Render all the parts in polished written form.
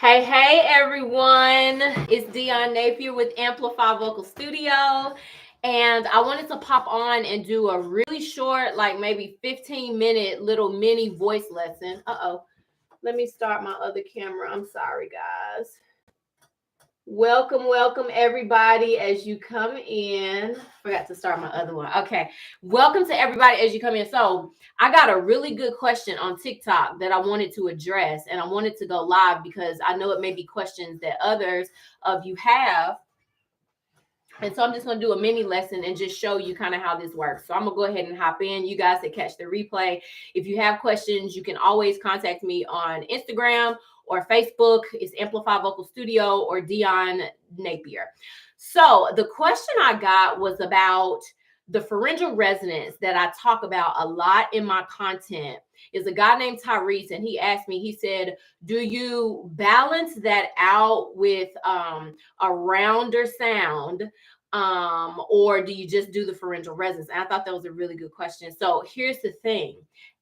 Hey, everyone. It's Dion Napier with Amplify Vocal Studio. And I wanted to pop on and do a really short, like maybe 15-minute little mini voice lesson. Let me start my other camera. I'm sorry, guys. Welcome, everybody, as you come in. Forgot to start my other one. Okay. Welcome to everybody as you come in. So, I got a really good question on TikTok that I wanted to address, and I wanted to go live because I know it may be questions that others of you have. And so I'm just going to do a mini lesson and just show you kind of how this works. So I'm going to go ahead and hop in. You guys that catch the replay, if you have questions, you can always contact me on Instagram or Facebook. It's Amplify Vocal Studio or Dion Napier. So the question I got was about the pharyngeal resonance that I talk about a lot in my content. Is a guy named Tyrese, and he asked me, he said, do you balance that out with a rounder sound, or do you just do the pharyngeal resonance? And I thought that was a really good question. So here's the thing.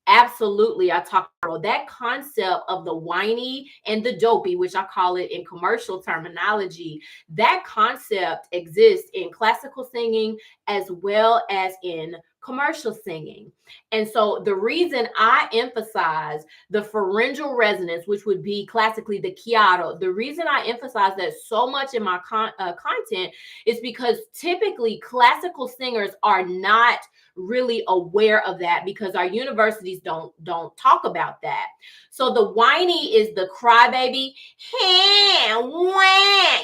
Absolutely, I talk about that concept of the whiny and the dopey, which I call it in commercial terminology. That concept exists in classical singing as well as in commercial singing. And so the reason I emphasize the pharyngeal resonance, which would be classically the chiaro, the reason I emphasize that so much in my content is because typically classical singers are not really aware of that because our universities don't talk about that. So the whiny is the crybaby.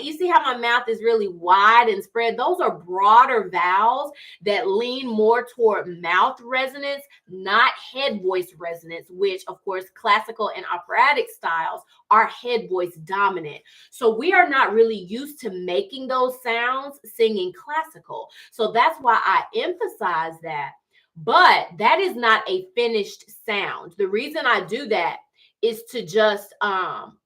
You see how my mouth is really wide and spread? Those are broader vowels that lean more toward mouth resonance, not head voice resonance, which of course classical and operatic styles are head voice dominant. So we are not really used to making those sounds singing classical. So that's why I emphasize that. But that is not a finished sound. The reason I do that is to just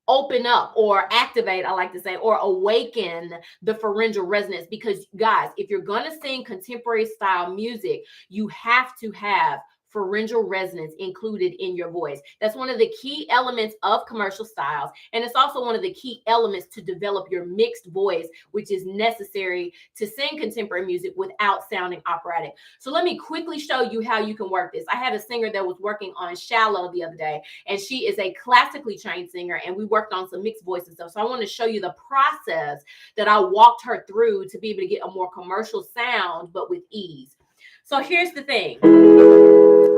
open up or activate, I like to say, or awaken the pharyngeal resonance. Because guys, if you're going to sing contemporary style music, you have to have pharyngeal resonance included in your voice. That's one of the key elements of commercial styles. And it's also one of the key elements to develop your mixed voice, which is necessary to sing contemporary music without sounding operatic. So let me quickly show you how you can work this. I had a singer that was working on Shallow the other day, and she is a classically trained singer, and we worked on some mixed voice and stuff. So I want to show you the process that I walked her through to be able to get a more commercial sound, but with ease. So here's the thing.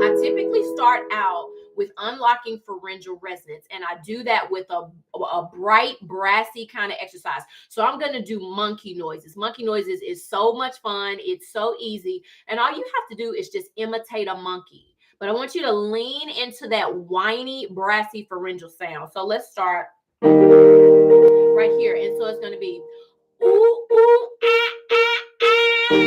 I typically start out with unlocking pharyngeal resonance, and I do that with a bright, brassy kind of exercise. So I'm going to do monkey noises. Monkey noises is so much fun. It's so easy. And all you have to do is just imitate a monkey. But I want you to lean into that whiny, brassy pharyngeal sound. So let's start right here. And so it's going to be ooh, ooh, ah, ah, ah.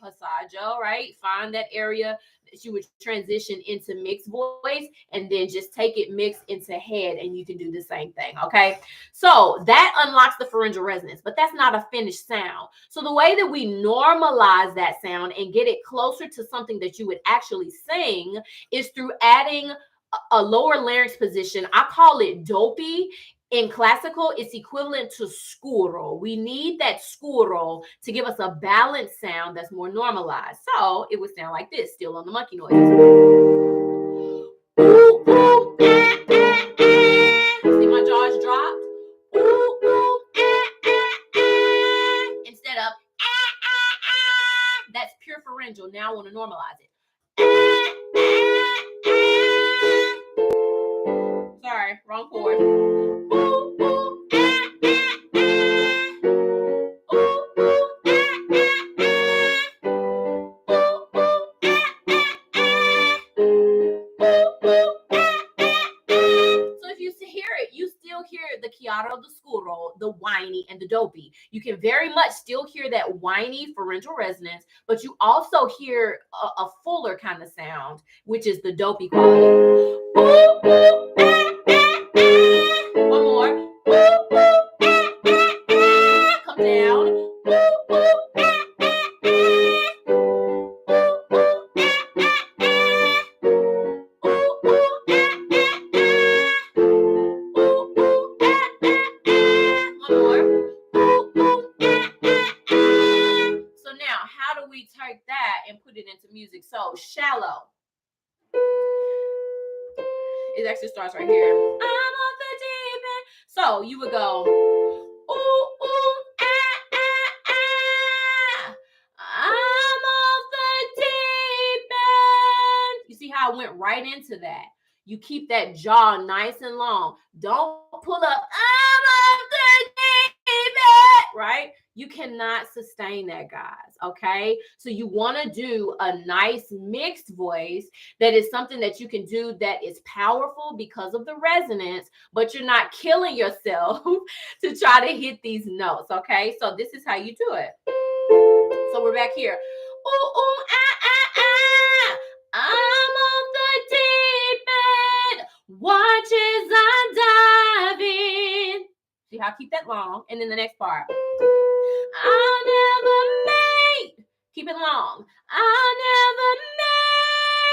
Passaggio, right? Find that area that you would transition into mixed voice, and then just take it mixed into head, and you can do the same thing. Okay, so that unlocks the pharyngeal resonance, but that's not a finished sound. So the way that we normalize that sound and get it closer to something that you would actually sing is through adding a lower larynx position. I call it dopey. In classical, it's equivalent to scuro. We need that scuro to give us a balanced sound that's more normalized. So it would sound like this, still on the monkey noises. Ooh, ooh, ah, ah, ah. See my jaws dropped? Ooh, ooh, ah, ah, ah. Instead of ah, ah, ah. That's pure pharyngeal. Now I want to normalize it. Ah, ah, ah. strong chord. Ooh, ooh, ah, ah, ah. Ooh, ooh, ah, ah, ah. Ooh, ooh, ah, ah, ah. Ooh, ooh, ah, ah, ah. So if you hear it, you still hear the chiaro, the scuro, the whiny, and the dopey. You can very much still hear that whiny pharyngeal resonance, but you also hear a fuller kind of sound, which is the dopey quality. Ooh, ooh, ah, ah, ah. One more. Ooh, ooh, ah, ah, ah. Come down. Ooh, ooh, ah, ah, ah. Ooh, ooh, ah, ah, ah. Ooh, ooh, ah, ah, ah. Ooh, ooh, ah, ah, ah. One more. Ooh, ooh, ah, ah, ah. So now, how do we take that and put it into music? So shallow. It actually starts right here. I'm off the deep end. So you would go, ooh, ooh, ah, ah, ah. I'm off the deep end. You see how I went right into that? You keep that jaw nice and long. Don't pull up, I'm off the deep end, right? You cannot sustain that, guys, okay? So you want to do a nice mixed voice that is something that you can do that is powerful because of the resonance, but you're not killing yourself to try to hit these notes, okay? So this is how you do it. So we're back here. Ooh, ooh, ah, ah, ah. I'm off the deep end. Watch as I dive in. See how I keep that long? And then the next part. I'll never make. Keep it long. I'll never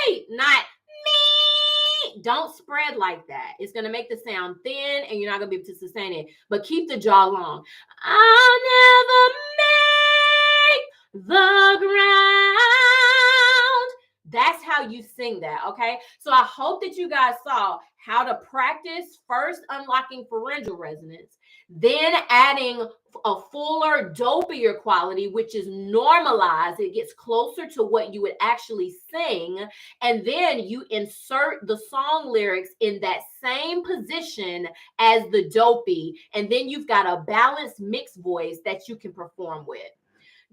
make. Not me. Don't spread like that. It's going to make the sound thin and you're not going to be able to sustain it. But keep the jaw long. I'll never make the ground. That's how you sing that, okay? So I hope that you guys saw how to practice first unlocking pharyngeal resonance, then adding a fuller, dopier quality, which is normalized. It gets closer to what you would actually sing. And then you insert the song lyrics in that same position as the dopey. And then you've got a balanced mixed voice that you can perform with.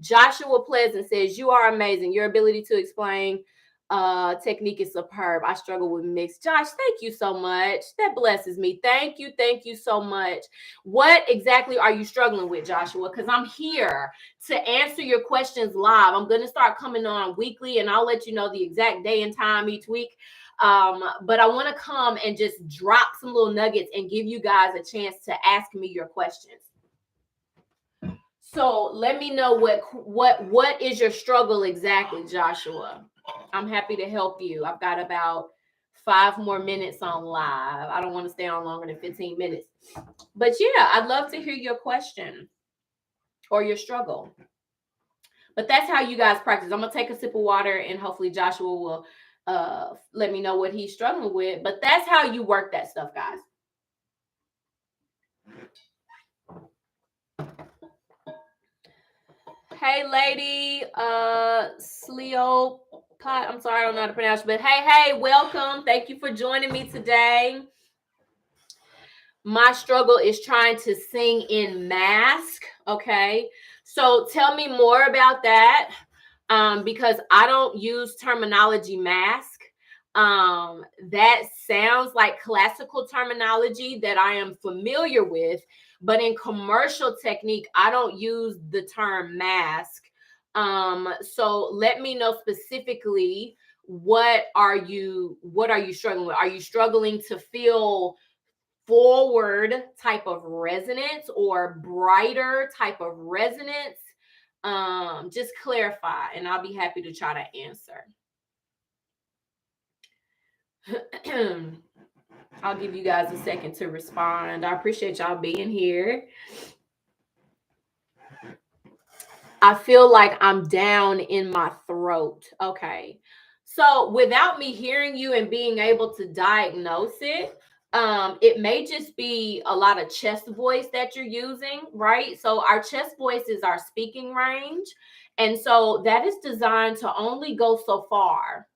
Joshua Pleasant says, you are amazing. Your ability to explain technique is superb. I struggle with mixed. Josh, thank you so much. That blesses me. Thank you so much. What exactly are you struggling with, Joshua? Because I'm here to answer your questions live. I'm going to start coming on weekly, and I'll let you know the exact day and time each week. But I want to come and just drop some little nuggets and give you guys a chance to ask me your questions. So let me know what is your struggle exactly, Joshua. I'm happy to help you. I've got about 5 more minutes on live. I don't want to stay on longer than 15 minutes. But yeah, I'd love to hear your question or your struggle. But that's how you guys practice. I'm going to take a sip of water and hopefully Joshua will let me know what he's struggling with. But that's how you work that stuff, guys. Hey, lady, Sleo Pot. I'm sorry, I don't know how to pronounce it, but hey, welcome. Thank you for joining me today. My struggle is trying to sing in mask. Okay, so tell me more about that, because I don't use terminology mask. That sounds like classical terminology that I am familiar with. But in commercial technique, I don't use the term mask. So let me know specifically what are you struggling with? Are you struggling to feel forward type of resonance or brighter type of resonance? Just clarify and I'll be happy to try to answer. I'll give you guys a second to respond. I appreciate y'all being here. I feel like I'm down in my throat. Okay. So without me hearing you and being able to diagnose it, it may just be a lot of chest voice that you're using, right? So our chest voice is our speaking range. And so that is designed to only go so far.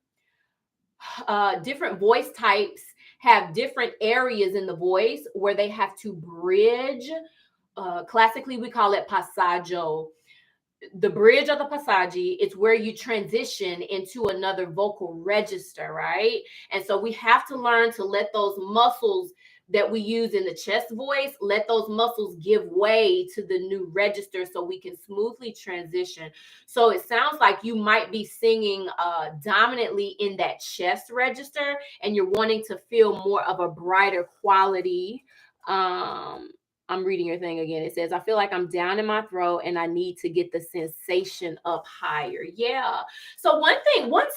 Different voice types have different areas in the voice where they have to bridge. Classically, we call it passaggio. The bridge of the passaggi, it's where you transition into another vocal register, right? And so we have to learn to let those muscles that we use in the chest voice, let those muscles give way to the new register so we can smoothly transition. So it sounds like you might be singing dominantly in that chest register, and you're wanting to feel more of a brighter quality. I'm reading your thing again. It says, I feel like I'm down in my throat and I need to get the sensation up higher. Yeah. So one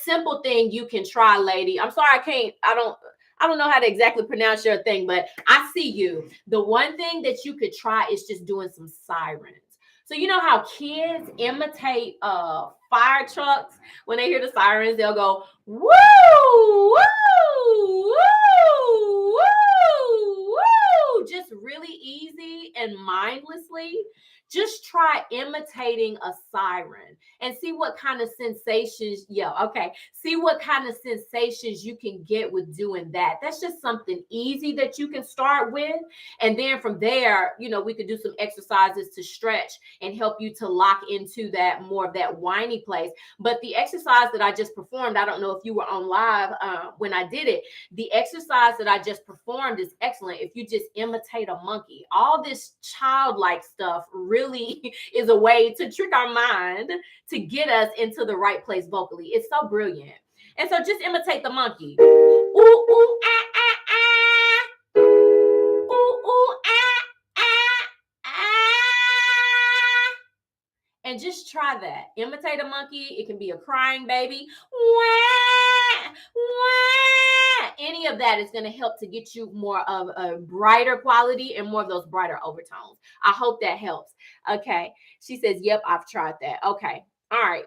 simple thing you can try, lady. I'm sorry, I don't know how to exactly pronounce your thing, but I see you. The one thing that you could try is just doing some sirens. So you know how kids imitate fire trucks when they hear the sirens, they'll go woo, woo, woo, woo, woo, just really easy and mindlessly. Just try imitating a siren and see what kind of sensations. Yeah, okay. See what kind of sensations you can get with doing that. That's just something easy that you can start with. And then from there, we could do some exercises to stretch and help you to lock into that more of that whiny place. But the exercise that I just performed, I don't know if you were on live when I did it. The exercise that I just performed is excellent if you just imitate a monkey. All this childlike stuff really is a way to trick our mind to get us into the right place vocally. It's so brilliant. And so just imitate the monkey. Ooh, ooh, ah, ah, ah. Ooh, ooh, ah, ah, ah. And just try that. Imitate a monkey. It can be a crying baby. Wah, wah. Any of that is going to help to get you more of a brighter quality and more of those brighter overtones. I hope that helps. Okay. She says, yep, I've tried that. Okay. All right.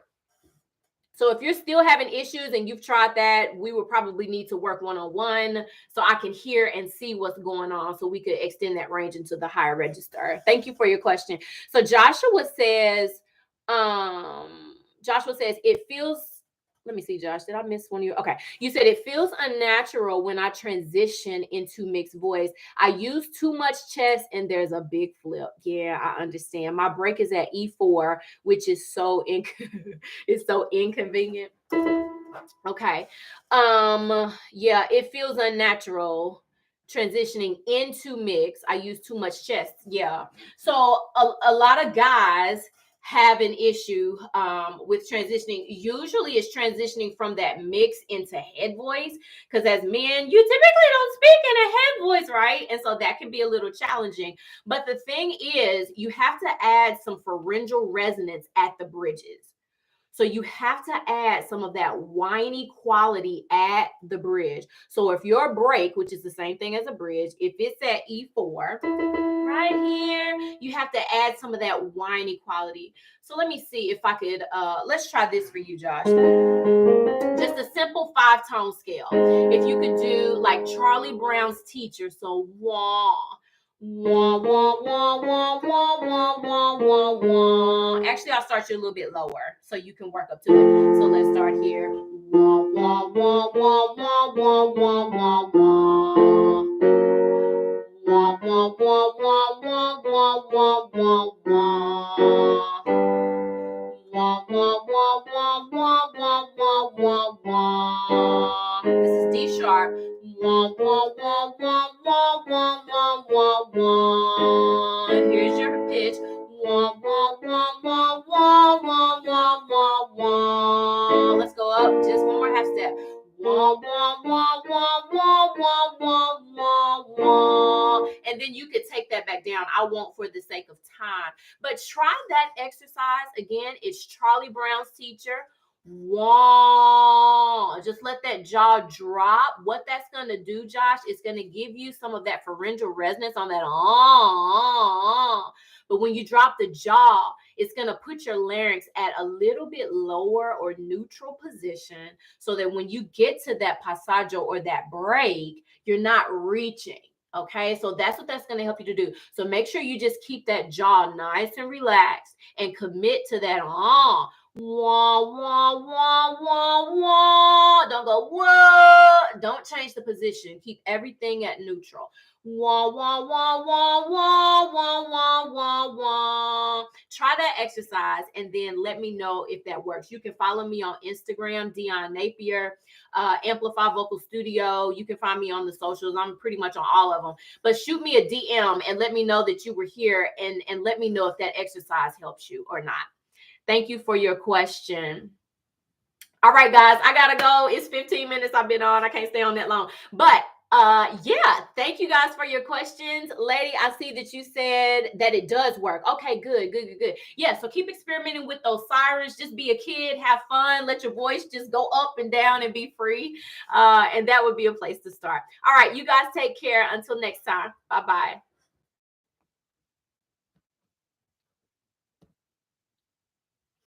So if you're still having issues and you've tried that, we would probably need to work one-on-one so I can hear and see what's going on so we could extend that range into the higher register. Thank you for your question. So Joshua says, it feels, let me see, Josh, did I miss one of you? Okay. You said it feels unnatural when I transition into mixed voice. I use too much chest and there's a big flip. Yeah, I understand. My break is at E4, which is so it's so inconvenient. Okay. Yeah, it feels unnatural transitioning into mix. I use too much chest. Yeah. So a lot of guys have an issue with transitioning. Usually it's transitioning from that mix into head voice, because as men, you typically don't speak in a head voice, right? And so that can be a little challenging. But the thing is, you have to add some pharyngeal resonance at the bridges. So you have to add some of that whiny quality at the bridge. So if your break, which is the same thing as a bridge, if it's at E4, right here, you have to add some of that whiny quality. So let me see if I could, let's try this for you, Josh. Just a simple 5-tone scale. If you could do like Charlie Brown's Teacher, so wah, wah, wah, wah, wah, wah, wah, wah, wah, wah. Actually, I'll start you a little bit lower so you can work up to it. So let's start here. Wah, wah, wah, wah, wah, wah, wah, wah, wah. Wah, wah, wah, wah, wah, wah, wah, wah, wah. Wah, wah, wah, wah, wah, wah, wah, wah, wah. This is D sharp. Wah, wah, wah, wah, wah, wah, wah, wah, wah. Here's your pitch. Wah, wah, wah, wah, wah, wah, wah, wah, wah. Let's go up just one more half step. Wah, wah, wah, wah, wah, wah, wah, wah, wah. And then you could take that back down. I won't for the sake of time. But try that exercise. Again, it's Charlie Brown's Teacher. Wah. Just let that jaw drop. What that's going to do, Josh, is going to give you some of that pharyngeal resonance on that. But when you drop the jaw, it's going to put your larynx at a little bit lower or neutral position so that when you get to that passaggio or that break, you're not reaching. Okay, so that's what that's going to help you to do. So make sure you just keep that jaw nice and relaxed and commit to that Wah, wah, wah, wah, wah. Don't go, whoa. Don't change the position. Keep everything at neutral. Wah, wah, wah, wah, wah, wah, wah, wah, wah. Try that exercise and then let me know if that works. You can follow me on Instagram, Dion Napier, Amplify Vocal Studio. You can find me on the socials. I'm pretty much on all of them. But shoot me a DM and let me know that you were here, and let me know if that exercise helps you or not. Thank you for your question. All right, guys, I gotta go. It's 15 minutes I've been on. I can't stay on that long. But yeah, thank you guys for your questions. Lady, I see that you said that it does work. Okay, good, good, good, good. Yeah, so keep experimenting with those sirens. Just be a kid, have fun, let your voice just go up and down and be free. And that would be a place to start. All right, you guys take care. Until next time. Bye-bye.